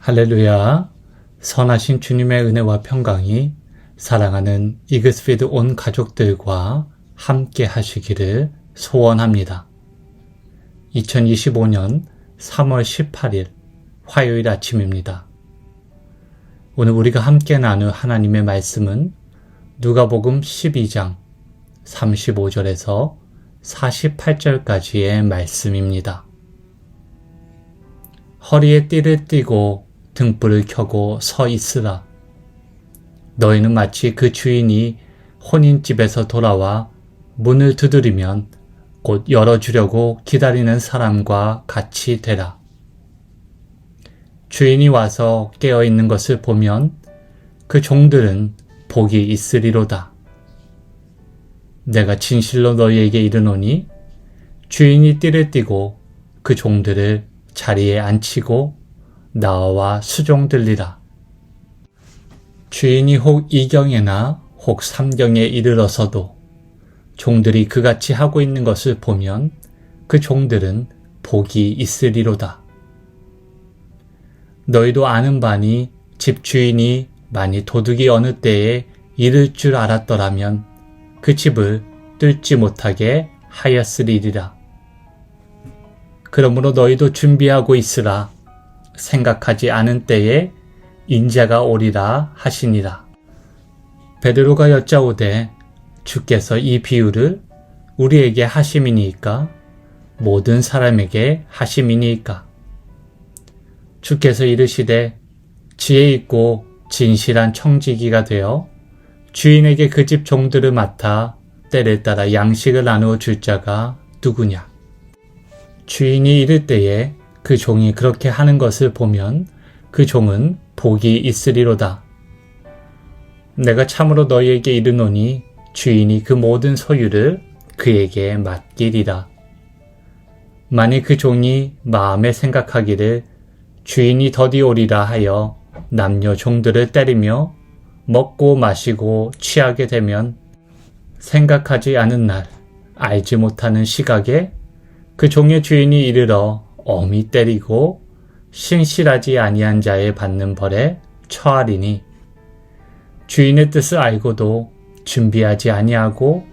할렐루야. 선하신 주님의 은혜와 평강이 사랑하는 이그스피드 온 가족들과 함께 하시기를 소원합니다. 2025년 3월 18일 화요일 아침입니다. 오늘 우리가 함께 나눌 하나님의 말씀은 누가복음 12장 35절에서 48절까지의 말씀입니다. 허리에 띠를 띠고 등불을 켜고 서 있으라. 너희는 마치 그 주인이 혼인집에서 돌아와 문을 두드리면 곧 열어주려고 기다리는 사람과 같이 되라. 주인이 와서 깨어있는 것을 보면 그 종들은 복이 있으리로다. 내가 진실로 너희에게 이르노니 주인이 띠를 띠고 그 종들을 자리에 앉히고 나와 수종들리라. 주인이 혹 2경에나 혹 3경에 이르러서도 종들이 그같이 하고 있는 것을 보면 그 종들은 복이 있으리로다. 너희도 아는 바니 집 주인이 만일 도둑이 어느 때에 이를 줄 알았더라면 그 집을 뚫지 못하게 하였으리리라. 그러므로 너희도 준비하고 있으라. 생각하지 않은 때에 인자가 오리라 하시니라. 베드로가 여짜오되 주께서 이 비유를 우리에게 하심이니이까 모든 사람에게 하심이니이까. 주께서 이르시되 지혜 있고 진실한 청지기가 되어 주인에게 그 집 종들을 맡아 때를 따라 양식을 나누어 줄 자가 누구냐. 주인이 이를 때에 그 종이 그렇게 하는 것을 보면 그 종은 복이 있으리로다. 내가 참으로 너희에게 이르노니 주인이 그 모든 소유를 그에게 맡기리라. 만일 그 종이 마음에 생각하기를 주인이 더디 오리라 하여 남녀 종들을 때리며 먹고 마시고 취하게 되면 생각하지 않은 날 알지 못하는 시각에 그 종의 주인이 이르러 엄히 때리고 신실하지 아니한 자의 받는 벌에 처하리니 주인의 뜻을 알고도 준비하지 아니하고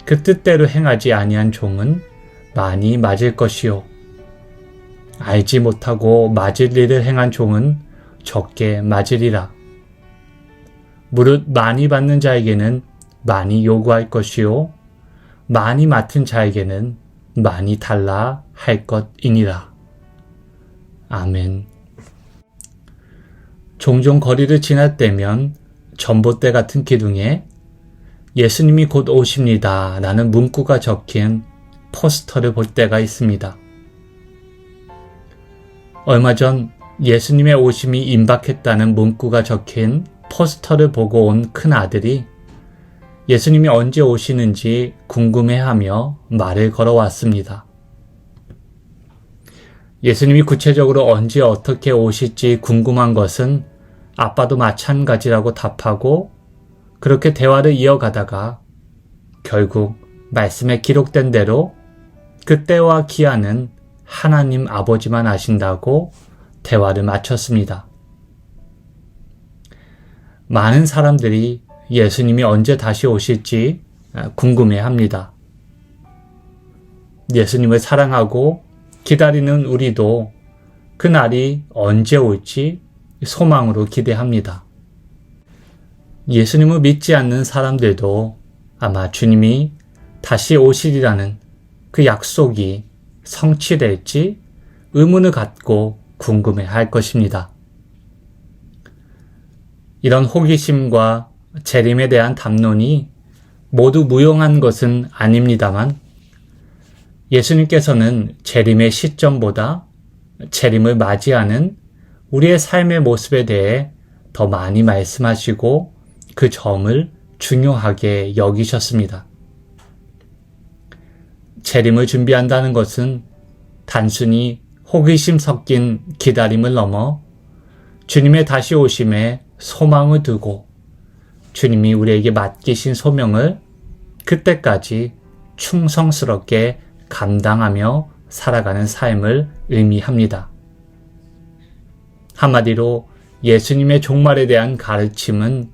그 뜻대로 행하지 아니한 종은 많이 맞을 것이요 알지 못하고 맞을 일을 행한 종은 적게 맞으리라. 무릇 많이 받는 자에게는 많이 요구할 것이요 많이 맡은 자에게는 많이 달라 할 것이니라. 아멘. 종종 거리를 지날 때면 전봇대 같은 기둥에 예수님이 곧 오십니다 라는 문구가 적힌 포스터를 볼 때가 있습니다. 얼마 전 예수님의 오심이 임박했다는 문구가 적힌 포스터를 보고 온 큰아들이 예수님이 언제 오시는지 궁금해하며 말을 걸어왔습니다. 예수님이 구체적으로 언제 어떻게 오실지 궁금한 것은 아빠도 마찬가지라고 답하고 그렇게 대화를 이어가다가 결국 말씀에 기록된 대로 그때와 기한은 하나님 아버지만 아신다고 대화를 마쳤습니다. 많은 사람들이 예수님이 언제 다시 오실지 궁금해합니다. 예수님을 사랑하고 기다리는 우리도 그 날이 언제 올지 소망으로 기대합니다. 예수님을 믿지 않는 사람들도 아마 주님이 다시 오시리라는 그 약속이 성취될지 의문을 갖고 궁금해할 것입니다. 이런 호기심과 재림에 대한 담론이 모두 무용한 것은 아닙니다만 예수님께서는 재림의 시점보다 재림을 맞이하는 우리의 삶의 모습에 대해 더 많이 말씀하시고 그 점을 중요하게 여기셨습니다. 재림을 준비한다는 것은 단순히 호기심 섞인 기다림을 넘어 주님의 다시 오심에 소망을 두고 주님이 우리에게 맡기신 소명을 그때까지 충성스럽게 감당하며 살아가는 삶을 의미합니다. 한마디로 예수님의 종말에 대한 가르침은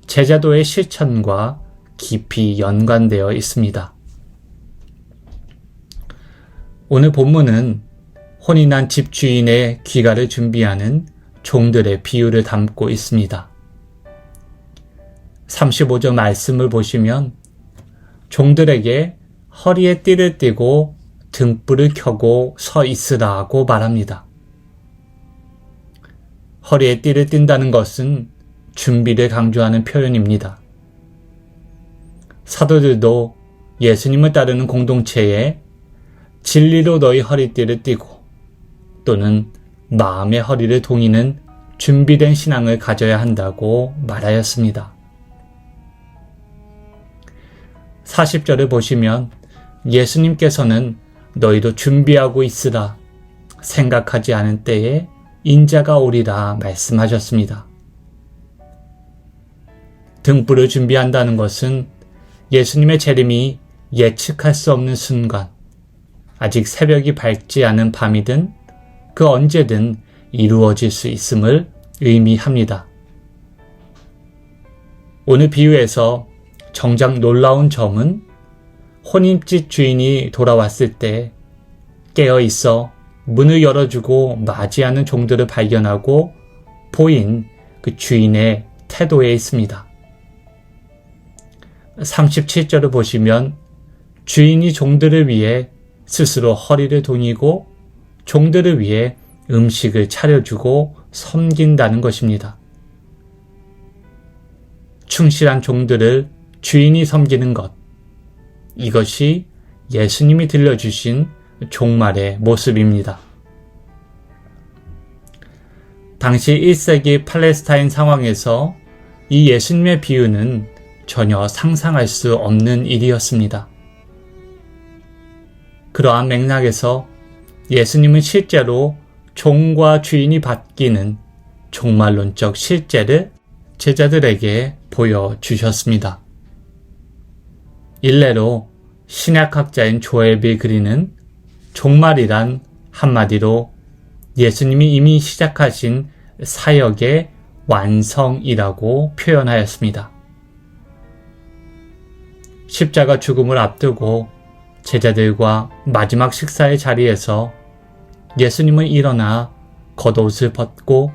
제자도의 실천과 깊이 연관되어 있습니다. 오늘 본문은 혼이 난 집주인의 귀가를 준비하는 종들의 비유를 담고 있습니다. 35절 말씀을 보시면 종들에게 허리에 띠를 띠고 등불을 켜고 서 있으라고 말합니다. 허리에 띠를 띈다는 것은 준비를 강조하는 표현입니다. 사도들도 예수님을 따르는 공동체에 진리로 너희 허리띠를 띠고 또는 마음의 허리를 동이는 준비된 신앙을 가져야 한다고 말하였습니다. 40절을 보시면 예수님께서는 너희도 준비하고 있으라 생각하지 않은 때에 인자가 오리라 말씀하셨습니다. 등불을 준비한다는 것은 예수님의 재림이 예측할 수 없는 순간, 아직 새벽이 밝지 않은 밤이든 그 언제든 이루어질 수 있음을 의미합니다. 오늘 비유에서 정작 놀라운 점은 혼인집 주인이 돌아왔을 때 깨어 있어 문을 열어주고 맞이하는 종들을 발견하고 보인 그 주인의 태도에 있습니다. 37절을 보시면 주인이 종들을 위해 스스로 허리를 동이고 종들을 위해 음식을 차려주고 섬긴다는 것입니다. 충실한 종들을 주인이 섬기는 것, 이것이 예수님이 들려주신 종말의 모습입니다. 당시 1세기 팔레스타인 상황에서 이 예수님의 비유는 전혀 상상할 수 없는 일이었습니다. 그러한 맥락에서 예수님은 실제로 종과 주인이 바뀌는 종말론적 실제를 제자들에게 보여주셨습니다. 일례로 신약학자인 조엘비 그린은 종말이란 한마디로 예수님이 이미 시작하신 사역의 완성이라고 표현하였습니다. 십자가 죽음을 앞두고 제자들과 마지막 식사의 자리에서 예수님은 일어나 겉옷을 벗고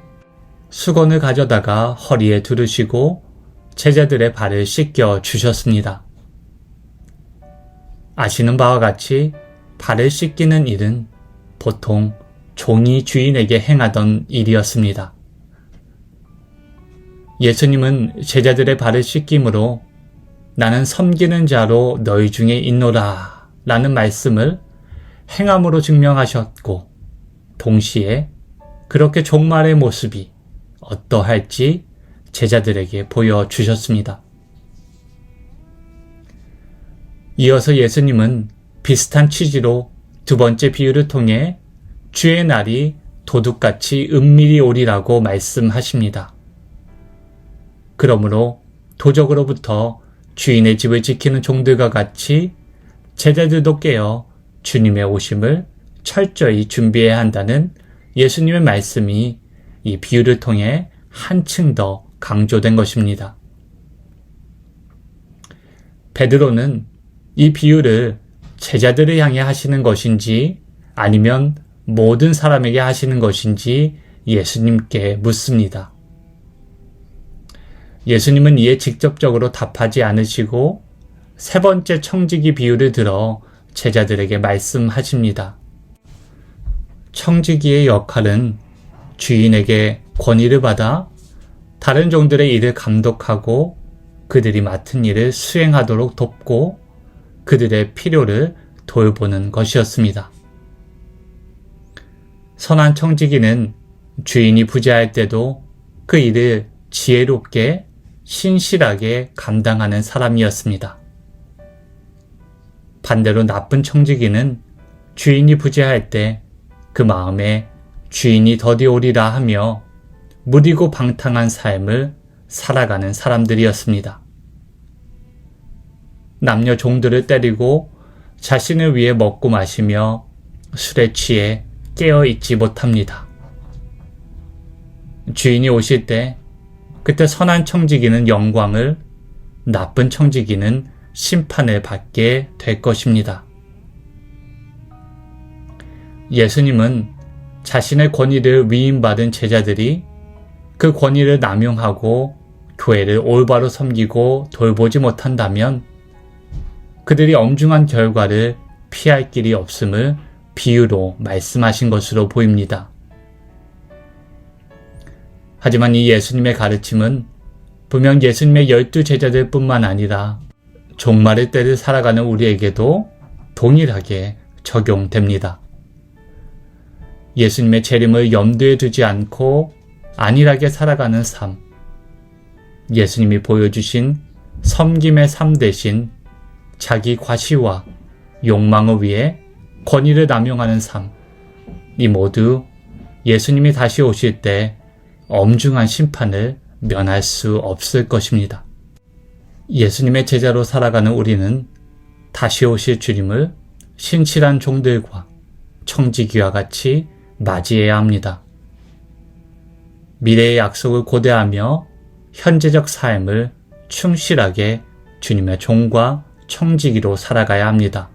수건을 가져다가 허리에 두르시고 제자들의 발을 씻겨 주셨습니다. 아시는 바와 같이 발을 씻기는 일은 보통 종이 주인에게 행하던 일이었습니다. 예수님은 제자들의 발을 씻김으로 나는 섬기는 자로 너희 중에 있노라 라는 말씀을 행함으로 증명하셨고 동시에 그렇게 종말의 모습이 어떠할지 제자들에게 보여주셨습니다. 이어서 예수님은 비슷한 취지로 두 번째 비유를 통해 주의 날이 도둑같이 은밀히 오리라고 말씀하십니다. 그러므로 도적으로부터 주인의 집을 지키는 종들과 같이 제자들도 깨어 주님의 오심을 철저히 준비해야 한다는 예수님의 말씀이 이 비유를 통해 한층 더 강조된 것입니다. 베드로는 이 비유를 제자들을 향해 하시는 것인지 아니면 모든 사람에게 하시는 것인지 예수님께 묻습니다. 예수님은 이에 직접적으로 답하지 않으시고 세 번째 청지기 비유를 들어 제자들에게 말씀하십니다. 청지기의 역할은 주인에게 권위를 받아 다른 종들의 일을 감독하고 그들이 맡은 일을 수행하도록 돕고 그들의 필요를 돌보는 것이었습니다. 선한 청지기는 주인이 부재할 때도 그 일을 지혜롭게 신실하게 감당하는 사람이었습니다. 반대로 나쁜 청지기는 주인이 부재할 때 그 마음에 주인이 더디 오리라 하며 무디고 방탕한 삶을 살아가는 사람들이었습니다. 남녀 종들을 때리고 자신을 위해 먹고 마시며 술에 취해 깨어 있지 못합니다. 주인이 오실 때 그때 선한 청지기는 영광을, 나쁜 청지기는 심판을 받게 될 것입니다. 예수님은 자신의 권위를 위임받은 제자들이 그 권위를 남용하고 교회를 올바로 섬기고 돌보지 못한다면 그들이 엄중한 결과를 피할 길이 없음을 비유로 말씀하신 것으로 보입니다. 하지만 이 예수님의 가르침은 분명 예수님의 12 제자들 뿐만 아니라 종말의 때를 살아가는 우리에게도 동일하게 적용됩니다. 예수님의 재림을 염두에 두지 않고 안일하게 살아가는 삶, 예수님이 보여주신 섬김의 삶 대신 자기 과시와 욕망을 위해 권위를 남용하는 삶, 이 모두 예수님이 다시 오실 때 엄중한 심판을 면할 수 없을 것입니다. 예수님의 제자로 살아가는 우리는 다시 오실 주님을 신실한 종들과 청지기와 같이 맞이해야 합니다. 미래의 약속을 고대하며 현재적 삶을 충실하게 주님의 종과 청지기로 살아가야 합니다.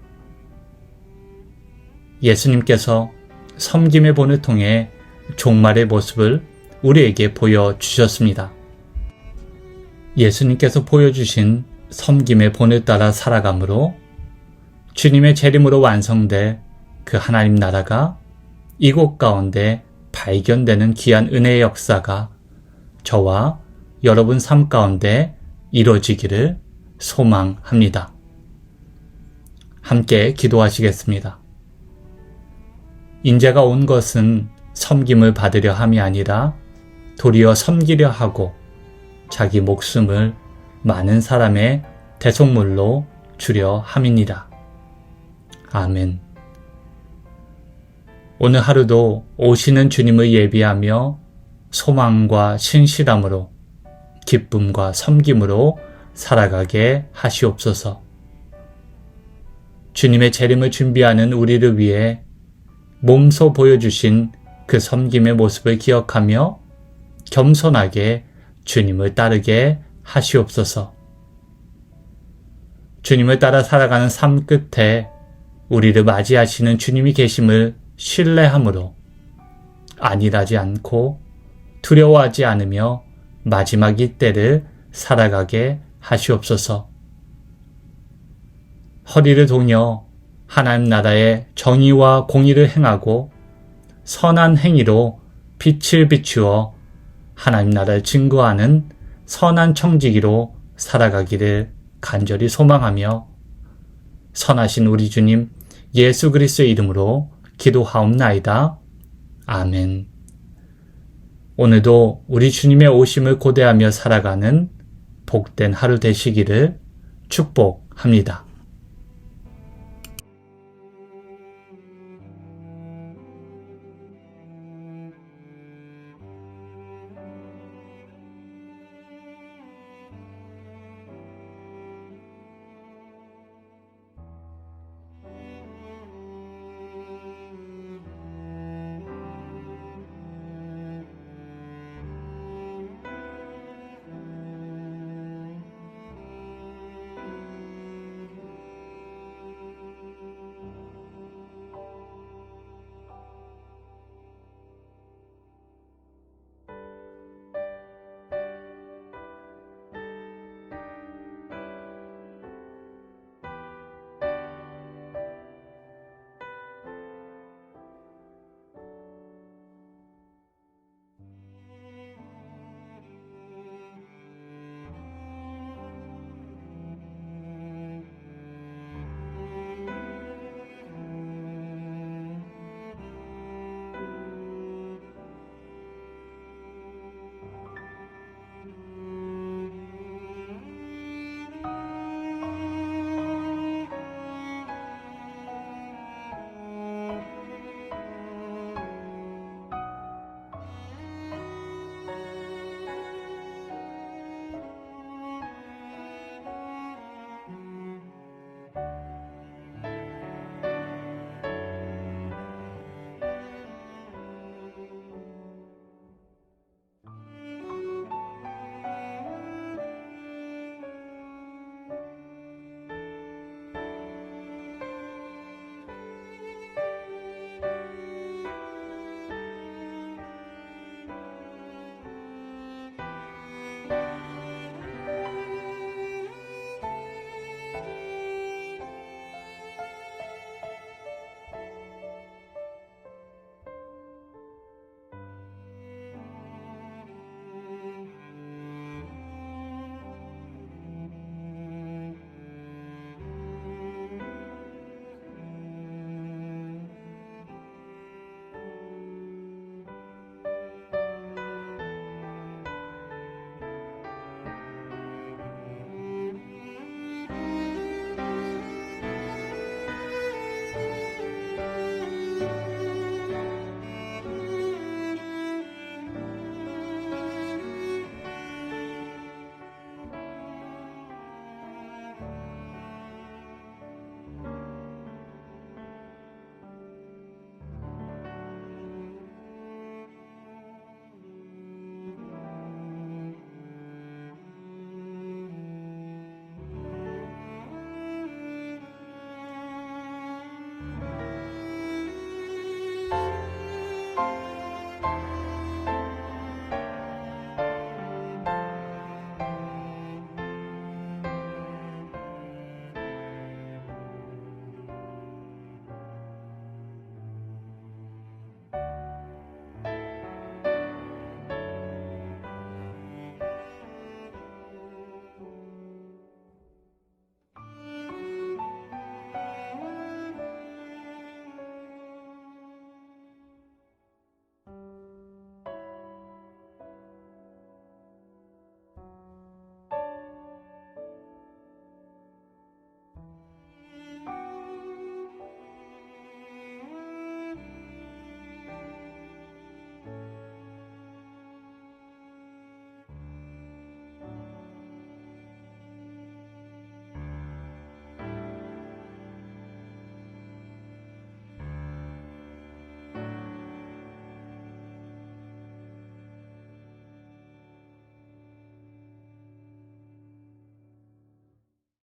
예수님께서 섬김의 본을 통해 종말의 모습을 우리에게 보여주셨습니다. 예수님께서 보여주신 섬김의 본을 따라 살아감으로 주님의 재림으로 완성될 그 하나님 나라가 이곳 가운데 발견되는 귀한 은혜의 역사가 저와 여러분 삶 가운데 이루어지기를 소망합니다. 함께 기도하시겠습니다. 인자가 온 것은 섬김을 받으려 함이 아니라 도리어 섬기려 하고 자기 목숨을 많은 사람의 대속물로 주려 함이니라. 아멘. 오늘 하루도 오시는 주님을 예비하며 소망과 신실함으로 기쁨과 섬김으로 살아가게 하시옵소서. 주님의 재림을 준비하는 우리를 위해 몸소 보여주신 그 섬김의 모습을 기억하며 겸손하게 주님을 따르게 하시옵소서. 주님을 따라 살아가는 삶 끝에 우리를 맞이하시는 주님이 계심을 신뢰함으로 안일하지 않고 두려워하지 않으며 마지막 이때를 살아가게 하시옵소서. 허리를 동여 하나님 나라의 정의와 공의를 행하고 선한 행위로 빛을 비추어 하나님 나라를 증거하는 선한 청지기로 살아가기를 간절히 소망하며 선하신 우리 주님 예수 그리스도의 이름으로 기도하옵나이다. 아멘. 오늘도 우리 주님의 오심을 고대하며 살아가는 복된 하루 되시기를 축복합니다.